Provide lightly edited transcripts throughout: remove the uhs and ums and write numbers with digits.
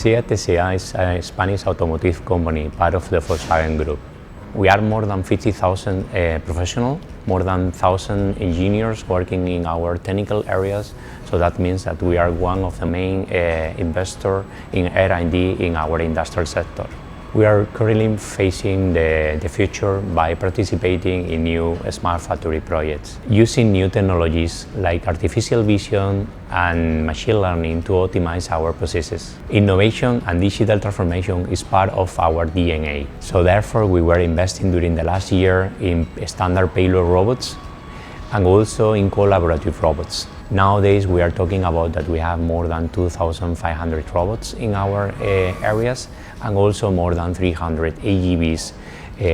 SEAT S.A. is a Spanish automotive company, part of the Volkswagen Group. We are more than 50,000 professionals, more than 1,000 engineers working in our technical areas, so that means that we are one of the main investors in R&D in our industrial sector. We are currently facing the future by participating in new smart factory projects, using new technologies like artificial vision and machine learning to optimize our processes. Innovation and digital transformation is part of our DNA, so therefore we were investing during the last year in standard payload robots and also in collaborative robots. Nowadays we are talking about that we have more than 2,500 robots in our areas and also more than 300 AGVs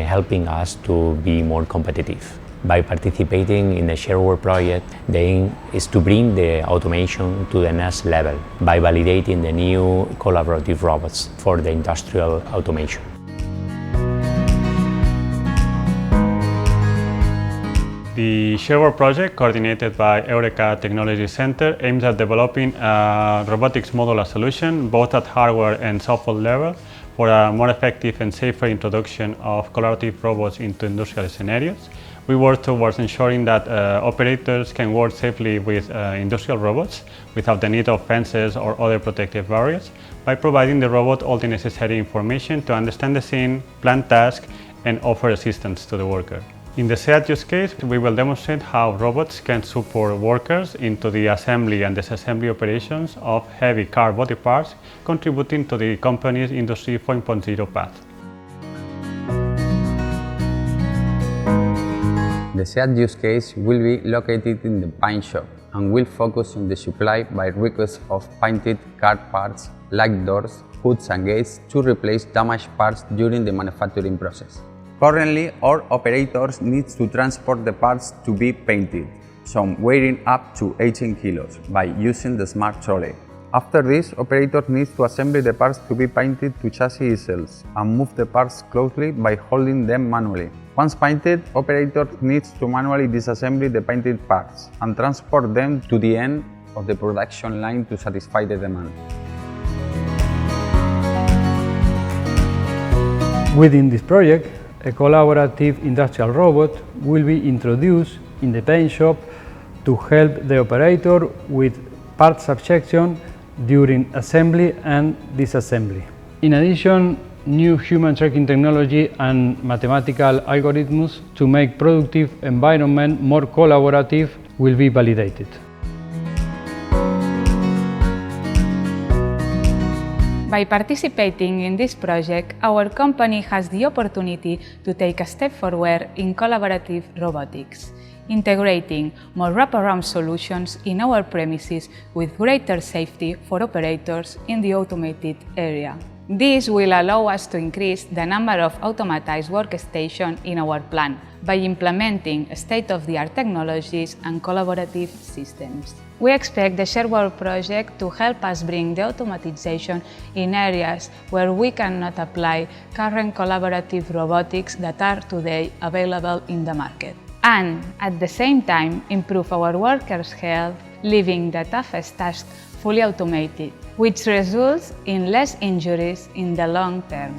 helping us to be more competitive. By participating in the Sharework project, the aim is to bring the automation to the next level by validating the new collaborative robots for the industrial automation. The Sharework project, coordinated by Eureka Technology Center, aims at developing a robotics modular solution, both at hardware and software level, for a more effective and safer introduction of collaborative robots into industrial scenarios. We work towards ensuring that operators can work safely with industrial robots without the need of fences or other protective barriers, by providing the robot all the necessary information to understand the scene, plan tasks, and offer assistance to the worker. In the SEAT use case, we will demonstrate how robots can support workers into the assembly and disassembly operations of heavy car body parts, contributing to the company's Industry 4.0 path. The SEAT use case will be located in the paint shop and will focus on the supply by request of painted car parts like doors, hoods and gates to replace damaged parts during the manufacturing process. Currently, all operators need to transport the parts to be painted, some weighing up to 18 kilos, by using the smart trolley. After this, operator needs to assemble the parts to be painted to chassis easels and move the parts closely by holding them manually. Once painted, operator needs to manually disassemble the painted parts and transport them to the end of the production line to satisfy the demand. Within this project, a collaborative industrial robot will be introduced in the paint shop to help the operator with part subjection during assembly and disassembly. In addition, new human tracking technology and mathematical algorithms to make productive environment more collaborative will be validated. By participating in this project, our company has the opportunity to take a step forward in collaborative robotics, integrating more wraparound solutions in our premises with greater safety for operators in the automated area. This will allow us to increase the number of automatized workstations in our plant by implementing state-of-the-art technologies and collaborative systems. We expect the Sharework project to help us bring the automatization in areas where we cannot apply current collaborative robotics that are today available in the market, and at the same time improve our workers' health, leaving the toughest tasks fully automated, which results in less injuries in the long term.